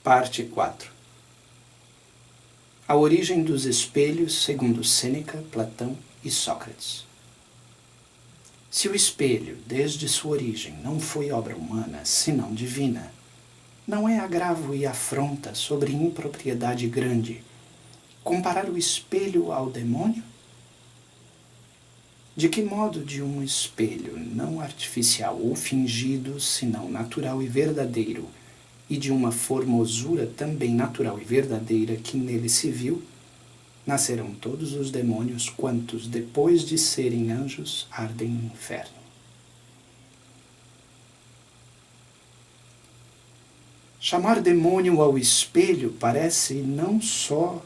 Parte 4. A origem dos espelhos segundo Sêneca, Platão e Sócrates. Se o espelho, desde sua origem, não foi obra humana, senão divina, não é agravo e afronta sobre impropriedade grande comparar o espelho ao demônio? De que modo de um espelho não artificial ou fingido, senão natural e verdadeiro, e de uma formosura também natural e verdadeira que nele se viu, nascerão todos os demônios quantos, depois de serem anjos, ardem no inferno. Chamar demônio ao espelho parece não só...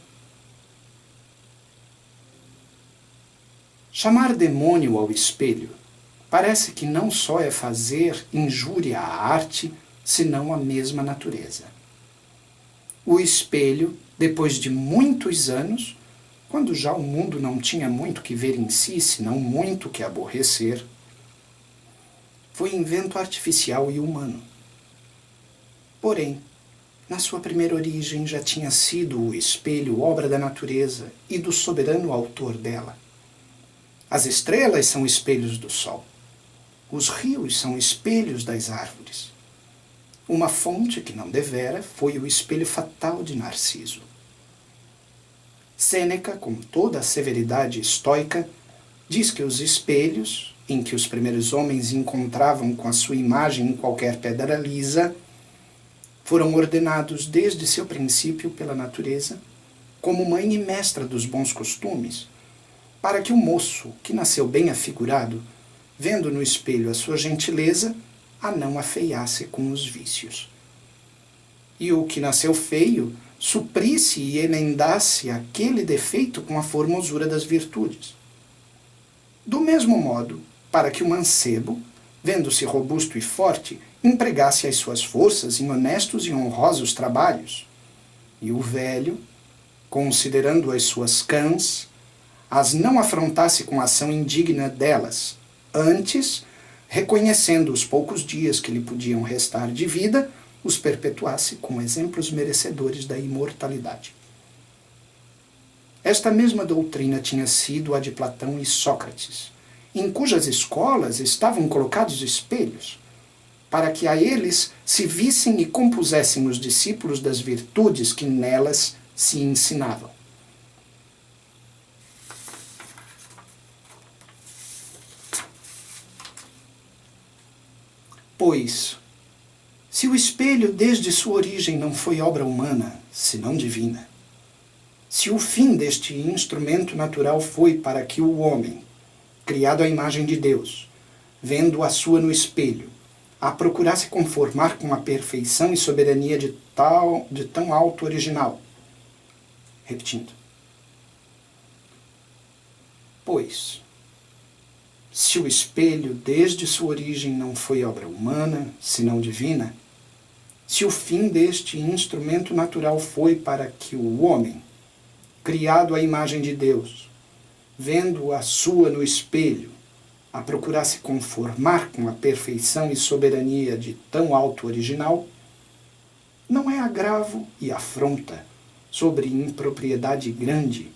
Chamar demônio ao espelho parece que não só é fazer injúria à arte, senão à mesma natureza. O espelho, depois de muitos anos, quando já o mundo não tinha muito que ver em si, senão muito que aborrecer, foi invento artificial e humano. Porém, na sua primeira origem já tinha sido o espelho obra da natureza e do soberano autor dela. As estrelas são espelhos do sol. Os rios são espelhos das árvores. Uma fonte que não devera foi o espelho fatal de Narciso. Sêneca, com toda a severidade estoica, diz que os espelhos, em que os primeiros homens encontravam com a sua imagem em qualquer pedra lisa, foram ordenados desde seu princípio pela natureza, como mãe e mestra dos bons costumes, para que o moço, que nasceu bem afigurado, vendo no espelho a sua gentileza, a não afeiasse com os vícios. E o que nasceu feio, suprisse e emendasse aquele defeito com a formosura das virtudes. Do mesmo modo, para que o mancebo, vendo-se robusto e forte, empregasse as suas forças em honestos e honrosos trabalhos. E o velho, considerando as suas cãs, as não afrontasse com ação indigna delas, antes, reconhecendo os poucos dias que lhe podiam restar de vida, os perpetuasse com exemplos merecedores da imortalidade. Esta mesma doutrina tinha sido a de Platão e Sócrates, em cujas escolas estavam colocados espelhos, para que a eles se vissem e compusessem os discípulos das virtudes que nelas se ensinavam. Pois, se o espelho desde sua origem não foi obra humana, senão divina, se o fim deste instrumento natural foi para que o homem, criado à imagem de Deus, vendo a sua no espelho, a procurasse conformar com a perfeição e soberania de tão alto original. Repetindo. Pois, se o espelho, desde sua origem, não foi obra humana, senão divina, se o fim deste instrumento natural foi para que o homem, criado à imagem de Deus, vendo a sua no espelho, a procurasse conformar com a perfeição e soberania de tão alto original, não é agravo e afronta sobre impropriedade grande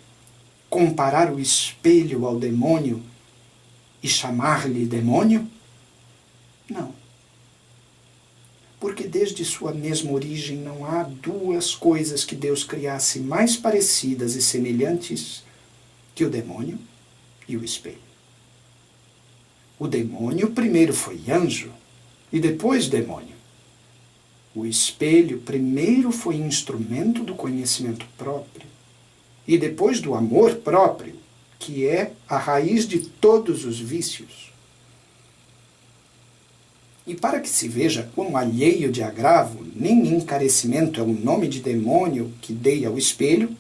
comparar o espelho ao demônio e chamar-lhe demônio? Não. Porque desde sua mesma origem não há duas coisas que Deus criasse mais parecidas e semelhantes que o demônio e o espelho. O demônio primeiro foi anjo e depois demônio. O espelho primeiro foi instrumento do conhecimento próprio e depois do amor próprio, que é a raiz de todos os vícios. E para que se veja quão alheio de agravo, nem encarecimento é o nome de demônio que dei ao espelho,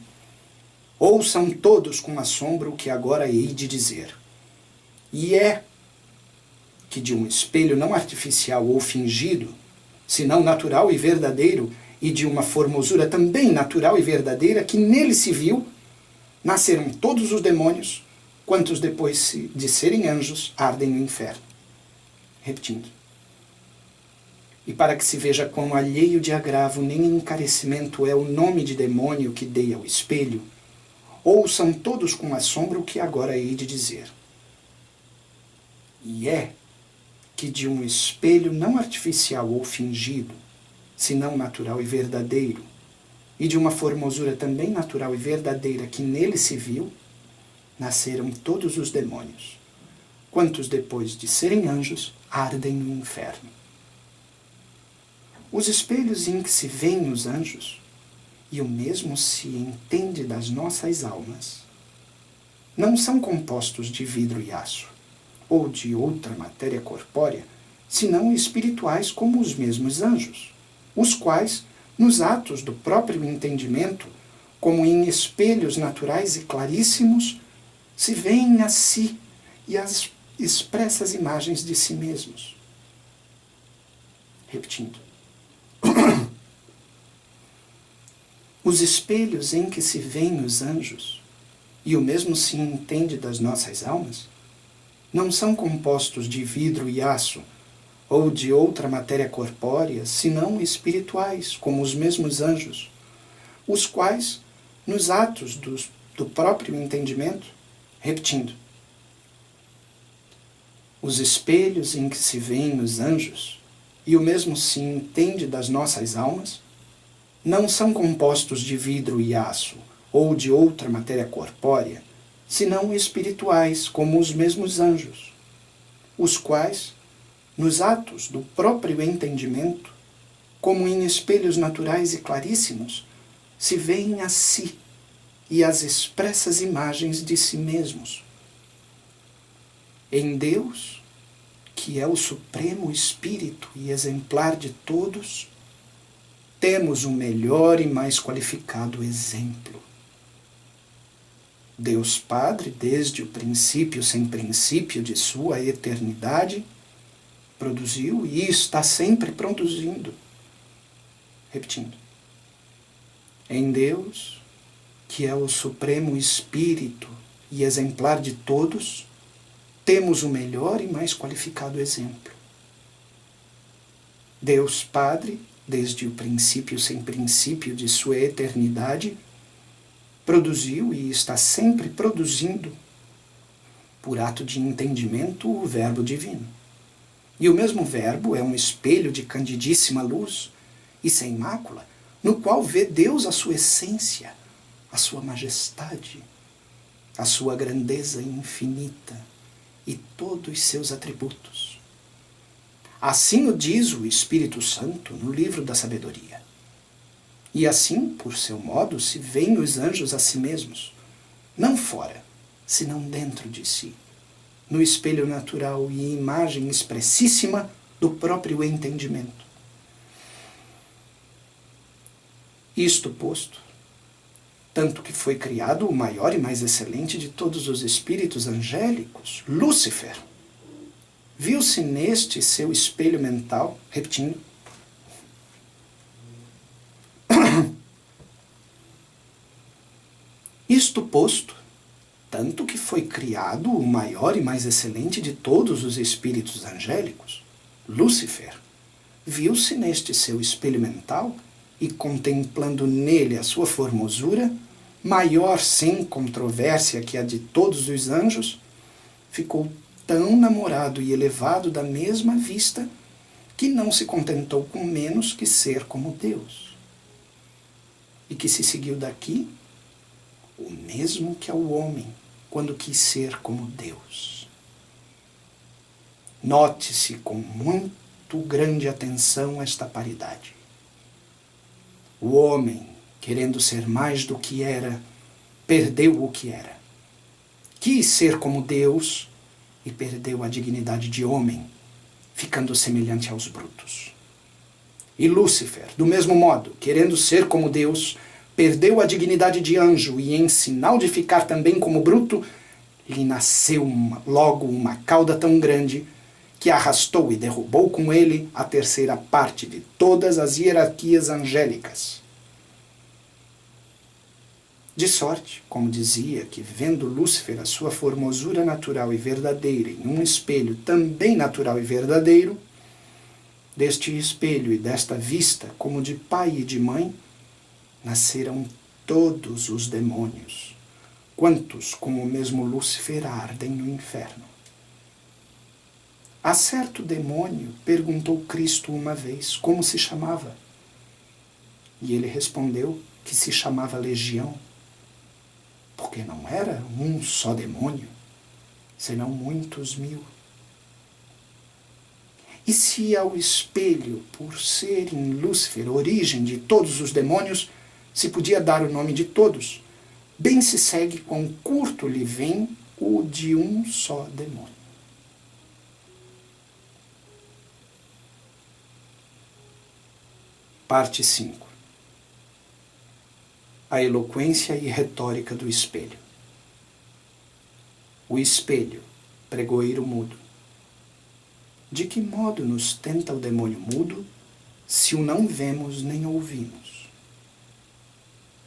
ouçam todos com assombro o que agora hei de dizer. E é que de um espelho não artificial ou fingido, senão natural e verdadeiro, e de uma formosura também natural e verdadeira, que nele se viu, nasceram todos os demônios, quantos depois de serem anjos ardem no inferno. Repetindo. E para que se veja quão alheio de agravo nem encarecimento é o nome de demônio que dei ao espelho, ouçam todos com assombro o que agora hei de dizer. E é que de um espelho não artificial ou fingido, senão natural e verdadeiro, e de uma formosura também natural e verdadeira que nele se viu, nasceram todos os demônios, quantos depois de serem anjos, ardem no inferno. Os espelhos em que se veem os anjos, e o mesmo se entende das nossas almas, não são compostos de vidro e aço, ou de outra matéria corpórea, senão espirituais como os mesmos anjos, os quais, nos atos do próprio entendimento, como em espelhos naturais e claríssimos, se veem a si e as expressas imagens de si mesmos. Repetindo. Os espelhos em que se veem os anjos, e o mesmo se entende das nossas almas, não são compostos de vidro e aço, ou de outra matéria corpórea, senão espirituais, como os mesmos anjos, os quais, nos atos do próprio entendimento, repetindo, os espelhos em que se veem os anjos, e o mesmo se entende das nossas almas, não são compostos de vidro e aço, ou de outra matéria corpórea, senão espirituais, como os mesmos anjos, os quais, nos atos do próprio entendimento, como em espelhos naturais e claríssimos, se veem a si e as expressas imagens de si mesmos. Em Deus, que é o Supremo Espírito e exemplar de todos, temos o melhor e mais qualificado exemplo. Deus Padre, desde o princípio sem princípio de sua eternidade, produziu e está sempre produzindo. Repetindo. Em Deus, que é o Supremo Espírito e exemplar de todos, temos o melhor e mais qualificado exemplo. Deus Padre, desde o princípio sem princípio de sua eternidade, produziu e está sempre produzindo, por ato de entendimento, o Verbo divino. E o mesmo Verbo é um espelho de candidíssima luz e sem mácula, no qual vê Deus a sua essência, a sua majestade, a sua grandeza infinita e todos seus atributos. Assim o diz o Espírito Santo no livro da sabedoria. E assim, por seu modo, se veem os anjos a si mesmos, não fora, senão dentro de si, no espelho natural e imagem expressíssima do próprio entendimento. Isto posto, tanto que foi criado o maior e mais excelente de todos os espíritos angélicos, Lúcifer, viu-se neste seu espelho mental, repetindo, isto posto, tanto que foi criado o maior e mais excelente de todos os espíritos angélicos, Lúcifer, viu-se neste seu espelho mental e contemplando nele a sua formosura, maior sem controvérsia que a de todos os anjos, ficou tão namorado e elevado da mesma vista que não se contentou com menos que ser como Deus. E que se seguiu daqui o mesmo que ao homem quando quis ser como Deus. Note-se com muito grande atenção esta paridade. O homem, querendo ser mais do que era, perdeu o que era. Quis ser como Deus e perdeu a dignidade de homem, ficando semelhante aos brutos. E Lúcifer, do mesmo modo, querendo ser como Deus, perdeu a dignidade de anjo e, em sinal de ficar também como bruto, lhe nasceu logo uma cauda tão grande que arrastou e derrubou com ele a terceira parte de todas as hierarquias angélicas. De sorte, como dizia, que vendo Lúcifer a sua formosura natural e verdadeira em um espelho também natural e verdadeiro, Deste espelho e desta vista, como de pai e de mãe, nasceram todos os demônios, quantos com o mesmo Lúcifer ardem no inferno. A certo demônio perguntou Cristo uma vez como se chamava. E ele respondeu que se chamava Legião, porque não era um só demônio, senão muitos mil. E se ao espelho, por ser em Lúcifer origem de todos os demônios, se podia dar o nome de todos, bem se segue quão curto lhe vem o de um só demônio. Parte 5. A eloquência e retórica do espelho. O espelho, pregoeiro mudo. De que modo nos tenta o demônio mudo, se o não vemos nem ouvimos?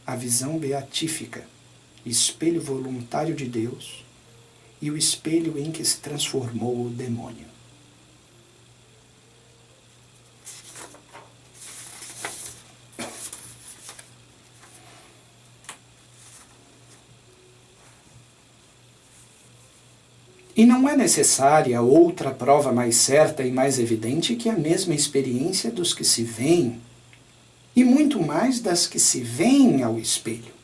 A visão beatífica, espelho voluntário de Deus, e o espelho em que se transformou o demônio. E não é necessária outra prova mais certa e mais evidente que a mesma experiência dos que se veem, e muito mais das que se veem ao espelho.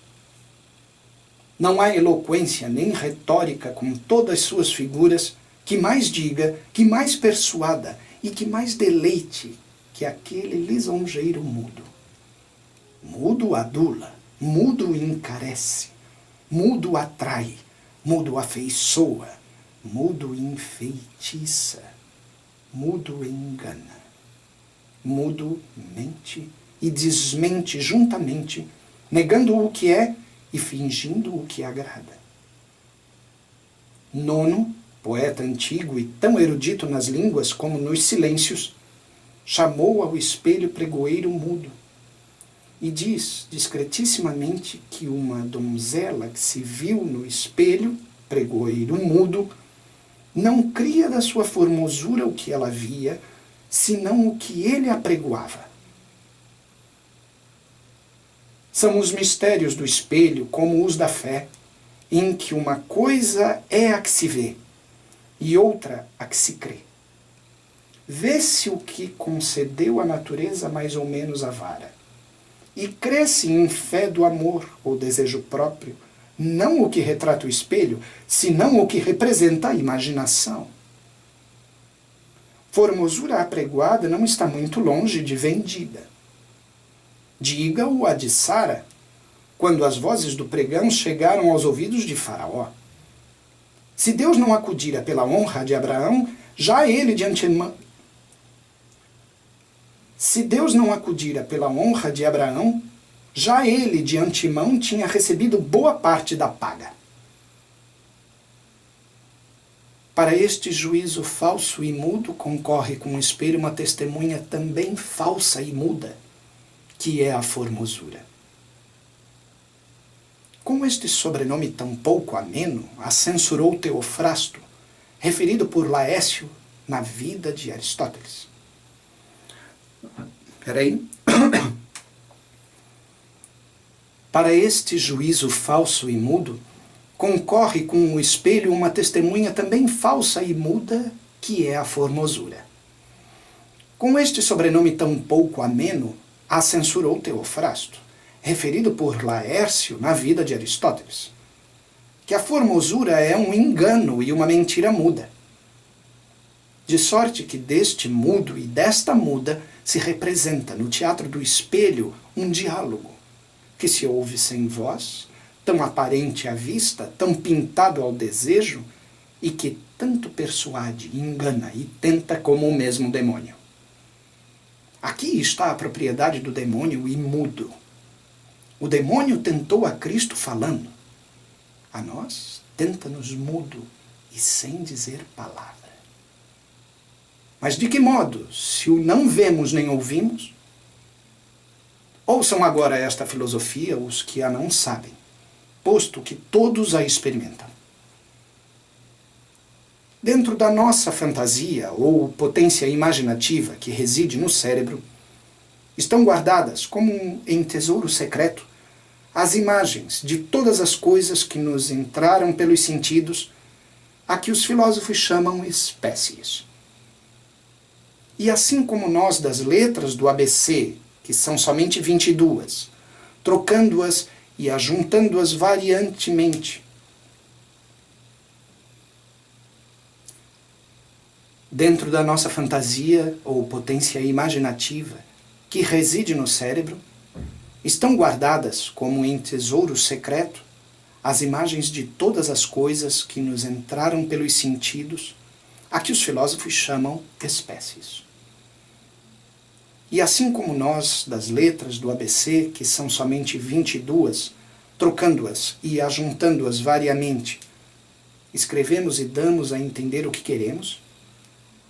Não há eloquência nem retórica com todas suas figuras que mais diga, que mais persuada e que mais deleite que aquele lisonjeiro mudo. Mudo adula, mudo encarece, mudo atrai, mudo afeiçoa, mudo enfeitiça, mudo engana, mudo mente e desmente juntamente, negando o que é e fingindo o que agrada. Nono, poeta antigo e tão erudito nas línguas como nos silêncios, chamou ao espelho pregoeiro mudo e diz discretissimamente que uma donzela que se viu no espelho, pregoeiro mudo, não cria da sua formosura o que ela via, senão o que ele apregoava. São os mistérios do espelho como os da fé, em que uma coisa é a que se vê, e outra a que se crê. Vê-se o que concedeu a natureza mais ou menos avara, e crê-se em fé do amor ou desejo próprio, não o que retrata o espelho, senão o que representa a imaginação. Formosura apregoada não está muito longe de vendida. Diga-o a de Sara, quando as vozes do pregão chegaram aos ouvidos de Faraó. Se Deus não acudira pela honra de Abraão, já ele de antemão... Se Deus não acudira pela honra de Abraão, já ele de antemão tinha recebido boa parte da paga. Para este juízo falso e mudo concorre com o espelho uma testemunha também falsa e muda, que é a formosura. Com este sobrenome tão pouco ameno, a censurou Teofrasto, referido por Laécio na vida de Aristóteles. Para este juízo falso e mudo, concorre com o espelho uma testemunha também falsa e muda, que é a formosura. Com este sobrenome tão pouco ameno, a censurou Teofrasto, referido por Laércio na vida de Aristóteles, que a formosura é um engano e uma mentira muda. De sorte que deste mudo e desta muda se representa no teatro do espelho um diálogo, que se ouve sem voz, tão aparente à vista, tão pintado ao desejo, e que tanto persuade, engana e tenta como o mesmo demônio. Aqui está a propriedade do demônio imudo. O demônio tentou a Cristo falando. A nós, tenta-nos mudo e sem dizer palavra. Mas de que modo, se o não vemos nem ouvimos? Ouçam agora esta filosofia os que a não sabem, posto que todos a experimentam. Dentro da nossa fantasia ou potência imaginativa que reside no cérebro, estão guardadas como em tesouro secreto as imagens de todas as coisas que nos entraram pelos sentidos, a que os filósofos chamam espécies. E assim como nós das letras do ABC, que são somente 22, trocando-as e ajuntando-as variantemente, dentro da nossa fantasia ou potência imaginativa que reside no cérebro, estão guardadas como em tesouro secreto as imagens de todas as coisas que nos entraram pelos sentidos, a que os filósofos chamam espécies. E assim como nós, das letras do ABC, que são somente 22, trocando-as e ajuntando-as variamente, escrevemos e damos a entender o que queremos,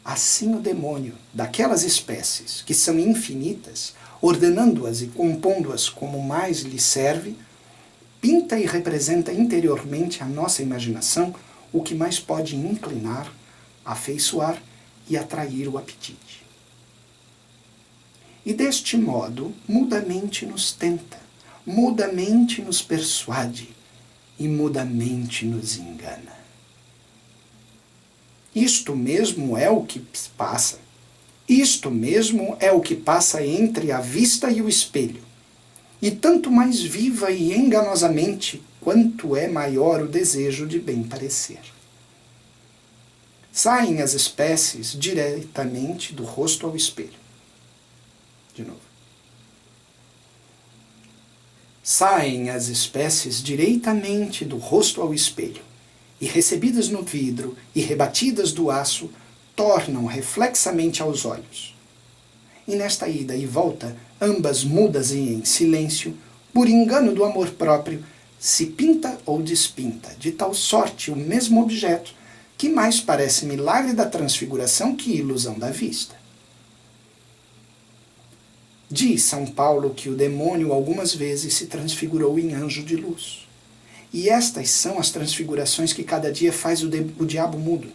assim o demônio, daquelas espécies que são infinitas, ordenando-as e compondo-as como mais lhe serve, pinta e representa interiormente a nossa imaginação o que mais pode inclinar, afeiçoar e atrair o apetite. E deste modo, mudamente nos tenta, mudamente nos persuade e mudamente nos engana. Isto mesmo é o que passa. Isto mesmo é o que passa entre a vista e o espelho. E tanto mais viva e enganosamente, quanto é maior o desejo de bem parecer. Saem as espécies diretamente do rosto ao espelho. De novo. Saem as espécies diretamente do rosto ao espelho, e recebidas no vidro e rebatidas do aço, tornam reflexamente aos olhos. E nesta ida e volta, ambas mudas e em silêncio, por engano do amor próprio, se pinta ou despinta, de tal sorte o mesmo objeto, que mais parece milagre da transfiguração que ilusão da vista. Diz São Paulo que o demônio algumas vezes se transfigurou em anjo de luz. E estas são as transfigurações que cada dia faz o diabo mudo.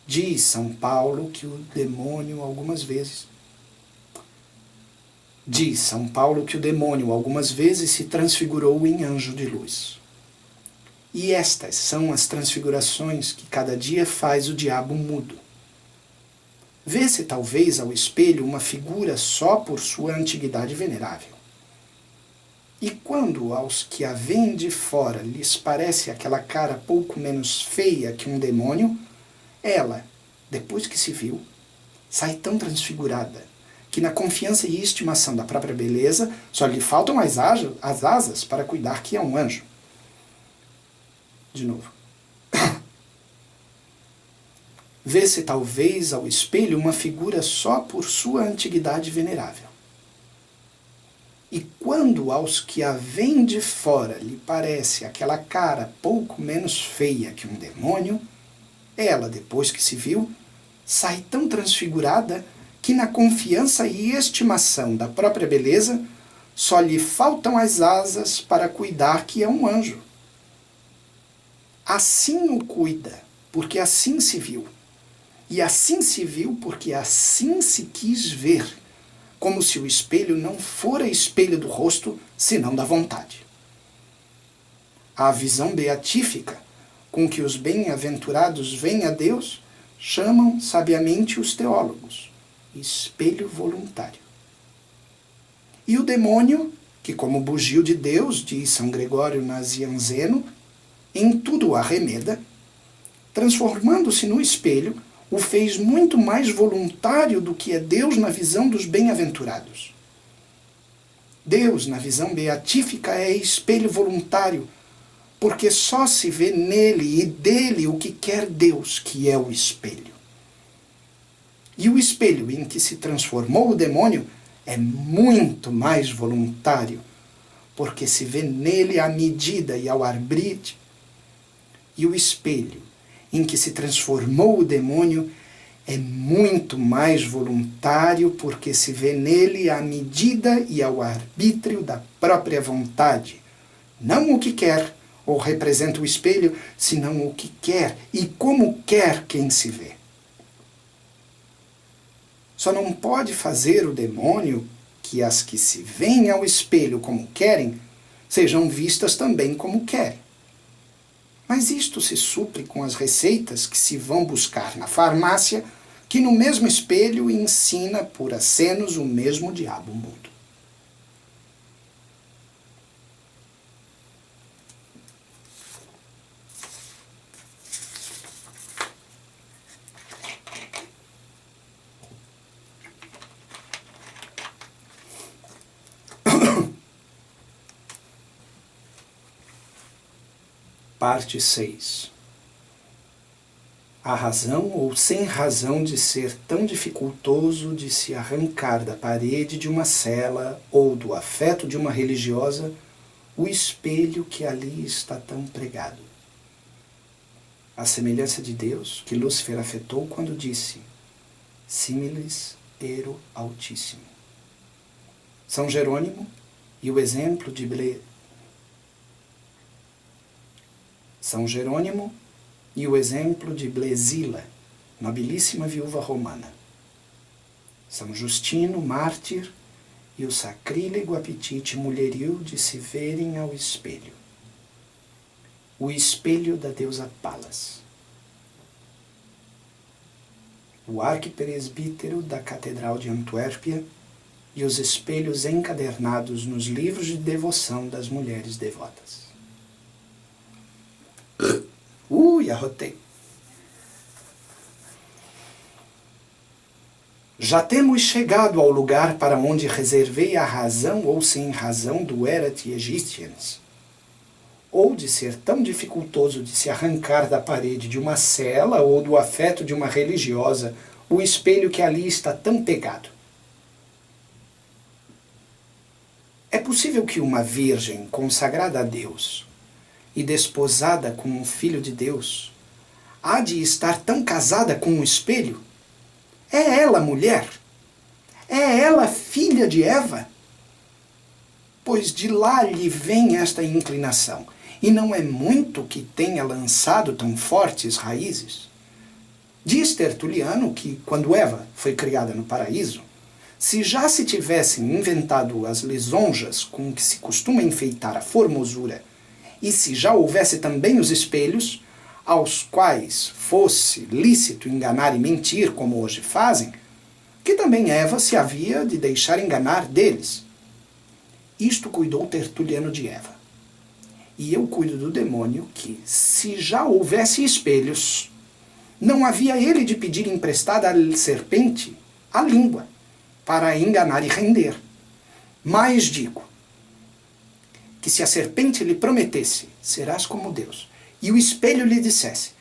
Diz São Paulo que o demônio algumas vezes se transfigurou em anjo de luz. E estas são as transfigurações que cada dia faz o diabo mudo. Vê-se talvez ao espelho uma figura só por sua antiguidade venerável. E quando aos que a veem de fora lhes parece aquela cara pouco menos feia que um demônio, ela, depois que se viu, sai tão transfigurada que na confiança e estimação da própria beleza só lhe faltam as asas para cuidar que é um anjo. De novo. Vê-se talvez ao espelho uma figura só por sua antiguidade venerável. E quando aos que a veem de fora lhe parece aquela cara pouco menos feia que um demônio, ela, depois que se viu, sai tão transfigurada que na confiança e estimação da própria beleza só lhe faltam as asas para cuidar que é um anjo. Assim o cuida, porque assim se viu. E assim se viu porque assim se quis ver, como se o espelho não fora espelho do rosto, senão da vontade. A visão beatífica com que os bem-aventurados veem a Deus, chamam sabiamente os teólogos, espelho voluntário. E o demônio, que como bugio de Deus, diz São Gregório Nazianzeno, em tudo arremeda, transformando-se no espelho, o fez muito mais voluntário do que é Deus na visão dos bem-aventurados. Deus, na visão beatífica, é espelho voluntário, porque só se vê nele e dele o que quer Deus, que é o espelho. E o espelho em que se transformou o demônio é muito mais voluntário, porque se vê nele a medida e ao arbítrio. E o espelho em que se transformou o demônio é muito mais voluntário, porque se vê nele a medida e ao arbítrio da própria vontade, não o que quer ou representa o espelho, senão o que quer e como quer quem se vê. Só não pode fazer o demônio que as que se veem ao espelho como querem, sejam vistas também como querem. Mas isto se supre com as receitas que se vão buscar na farmácia, que no mesmo espelho ensina por acenos o mesmo diabo mudo. Parte 6. A razão ou sem razão de ser tão dificultoso de se arrancar da parede de uma cela ou do afeto de uma religiosa o espelho que ali está tão pregado. A semelhança de Deus que Lúcifer afetou quando disse similis ero altíssimo. São Jerônimo e o exemplo de Blesila, nobilíssima viúva romana. São Justino, mártir, e o sacrílego apetite mulheril de se verem ao espelho. O espelho da deusa Palas. O arquipresbítero da Catedral de Antuérpia e os espelhos encadernados nos livros de devoção das mulheres devotas. Arrotei. Já temos chegado ao lugar para onde reservei a razão ou sem razão do Erat Egyptians, ou de ser tão dificultoso de se arrancar da parede de uma cela ou do afeto de uma religiosa o espelho que ali está tão pegado. É possível que uma virgem consagrada a Deus e desposada com um filho de Deus há de estar tão casada com um espelho? É ela mulher? É ela filha de Eva? Pois de lá lhe vem esta inclinação, e não é muito que tenha lançado tão fortes raízes. Diz Tertuliano que, quando Eva foi criada no paraíso, se já se tivessem inventado as lisonjas com que se costuma enfeitar a formosura, e se já houvesse também os espelhos, aos quais fosse lícito enganar e mentir, como hoje fazem, que também Eva se havia de deixar enganar deles. Isto cuidou Tertuliano de Eva. E eu cuido do demônio que, se já houvesse espelhos, não havia ele de pedir emprestada à serpente a língua, para enganar e render. Mas digo, que se a serpente lhe prometesse, serás como Deus, e o espelho lhe dissesse,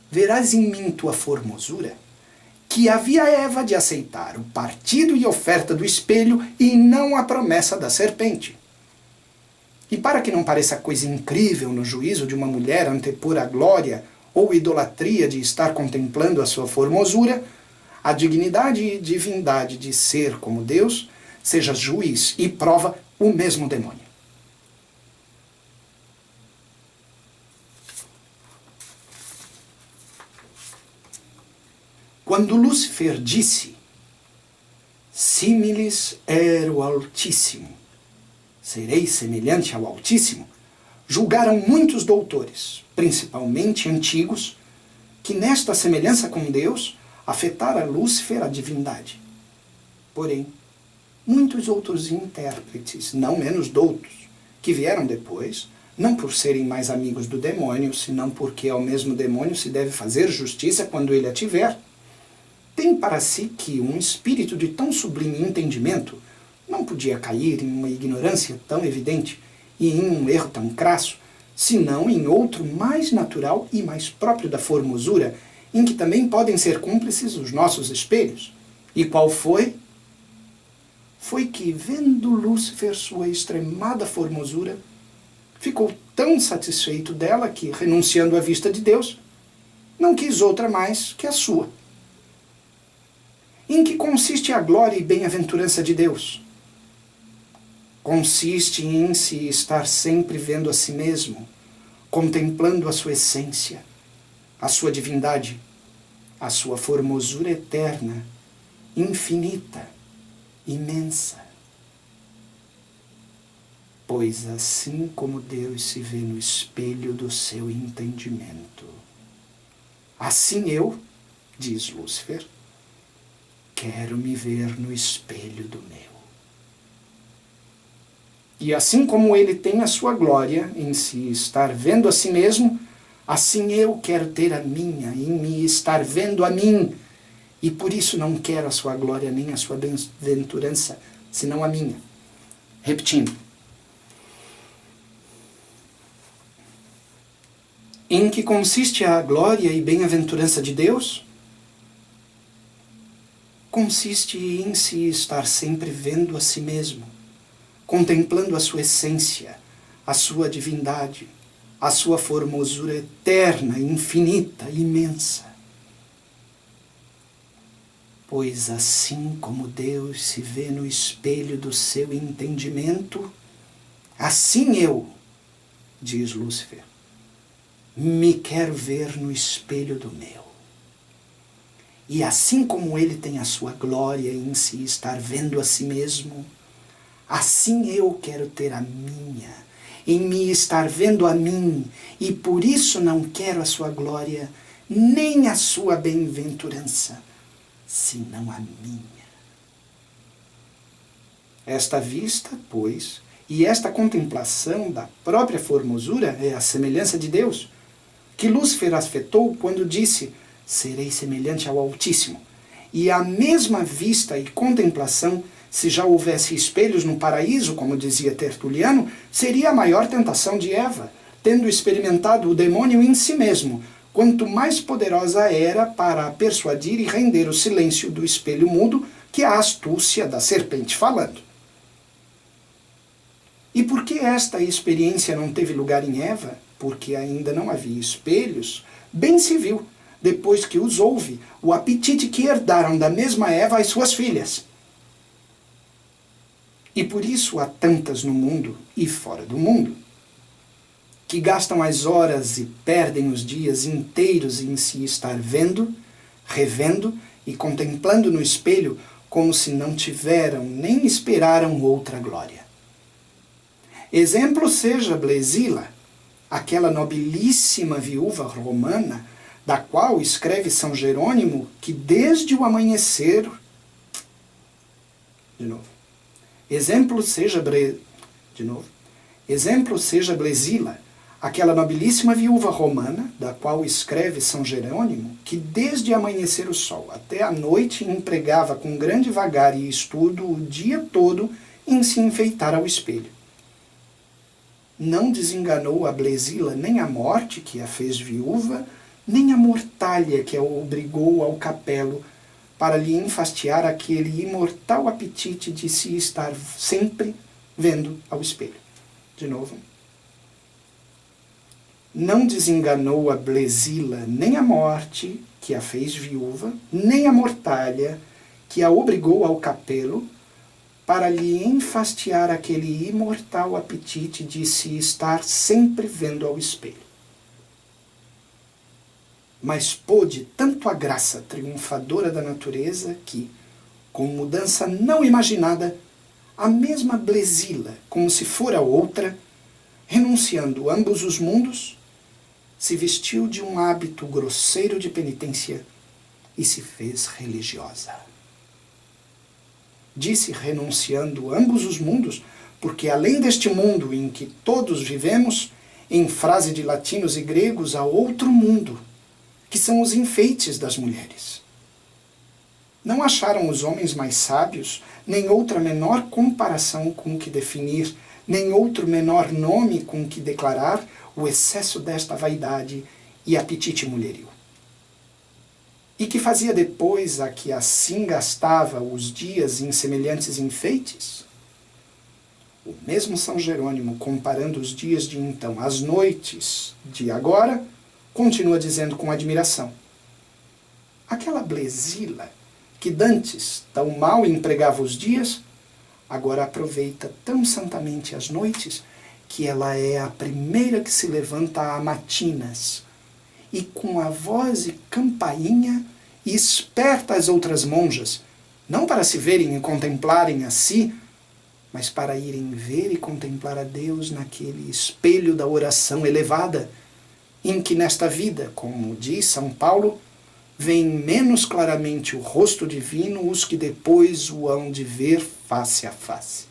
verás em mim tua formosura, que havia Eva de aceitar o partido e oferta do espelho e não a promessa da serpente. E para que não pareça coisa incrível no juízo de uma mulher antepor a glória ou idolatria de estar contemplando a sua formosura, a dignidade e divindade de ser como Deus, seja juiz e prova o mesmo demônio. Quando Lúcifer disse, similis ero altíssimo, serei semelhante ao Altíssimo, julgaram muitos doutores, principalmente antigos, que nesta semelhança com Deus afetara Lúcifer a divindade. Porém, muitos outros intérpretes, não menos doutos, que vieram depois, não por serem mais amigos do demônio, senão porque ao mesmo demônio se deve fazer justiça quando ele a tiver, tem para si que um espírito de tão sublime entendimento não podia cair em uma ignorância tão evidente e em um erro tão crasso, senão em outro mais natural e mais próprio da formosura, em que também podem ser cúmplices os nossos espelhos. E qual foi? Foi que, vendo Lúcifer sua extremada formosura, ficou tão satisfeito dela que, renunciando à vista de Deus, não quis outra mais que a sua. Em que consiste a glória e bem-aventurança de Deus? Consiste em se estar sempre vendo a si mesmo, contemplando a sua essência, a sua divindade, a sua formosura eterna, infinita, imensa. Pois assim como Deus se vê no espelho do seu entendimento, assim eu, diz Lúcifer, quero me ver no espelho do meu. E assim como ele tem a sua glória em se estar vendo a si mesmo, assim eu quero ter a minha em me estar vendo a mim. E por isso não quero a sua glória nem a sua bem-aventurança, senão a minha. Repetindo. Em que consiste a glória e bem-aventurança de Deus? Consiste em se estar sempre vendo a si mesmo, contemplando a sua essência, a sua divindade, a sua formosura eterna, infinita, imensa. Pois assim como Deus se vê no espelho do seu entendimento, assim eu, diz Lúcifer, me quero ver no espelho do meu. E assim como ele tem a sua glória em se estar vendo a si mesmo, assim eu quero ter a minha, em me estar vendo a mim, e por isso não quero a sua glória, nem a sua bem-aventurança, senão a minha. Esta vista, pois, e esta contemplação da própria formosura é a semelhança de Deus, que Lúcifer afetou quando disse: serei semelhante ao Altíssimo. E a mesma vista e contemplação, se já houvesse espelhos no paraíso, como dizia Tertuliano, seria a maior tentação de Eva, tendo experimentado o demônio em si mesmo, quanto mais poderosa era para persuadir e render o silêncio do espelho mudo que a astúcia da serpente falando. E por que esta experiência não teve lugar em Eva? Porque ainda não havia espelhos. Bem se viu, depois que os houve, o apetite que herdaram da mesma Eva as suas filhas. E por isso há tantas no mundo e fora do mundo, que gastam as horas e perdem os dias inteiros em se estar vendo, revendo e contemplando no espelho como se não tiveram nem esperaram outra glória. Exemplo seja Blesila, aquela nobilíssima viúva romana, da qual escreve São Jerônimo que desde o amanhecer... Exemplo seja Blesila, aquela nobilíssima viúva romana, da qual escreve São Jerônimo, que desde amanhecer o sol até a noite empregava com grande vagar e estudo o dia todo em se enfeitar ao espelho. Não desenganou a Blesila nem a morte que a fez viúva, nem a mortalha que a obrigou ao capelo, para lhe enfastiar aquele imortal apetite de se estar sempre vendo ao espelho. De novo. Não desenganou a Blesila nem a morte que a fez viúva, nem a mortalha que a obrigou ao capelo, para lhe enfastiar aquele imortal apetite de se estar sempre vendo ao espelho. Mas pôde tanto a graça triunfadora da natureza que, com mudança não imaginada, a mesma Blesila, como se fora outra, renunciando ambos os mundos, se vestiu de um hábito grosseiro de penitência e se fez religiosa. Disse renunciando ambos os mundos, porque além deste mundo em que todos vivemos, em frase de latinos e gregos, há outro mundo, que são os enfeites das mulheres. Não acharam os homens mais sábios, nem outra menor comparação com que definir, nem outro menor nome com que declarar o excesso desta vaidade e apetite mulherio. E que fazia depois a que assim gastava os dias em semelhantes enfeites? O mesmo São Jerônimo, comparando os dias de então às noites de agora, continua dizendo com admiração: aquela Blesila, que dantes tão mal empregava os dias, agora aproveita tão santamente as noites, que ela é a primeira que se levanta a matinas e com a voz e campainha esperta as outras monjas, não para se verem e contemplarem a si, mas para irem ver e contemplar a Deus naquele espelho da oração elevada, em que nesta vida, como diz São Paulo, veem menos claramente o rosto divino os que depois o hão de ver face a face.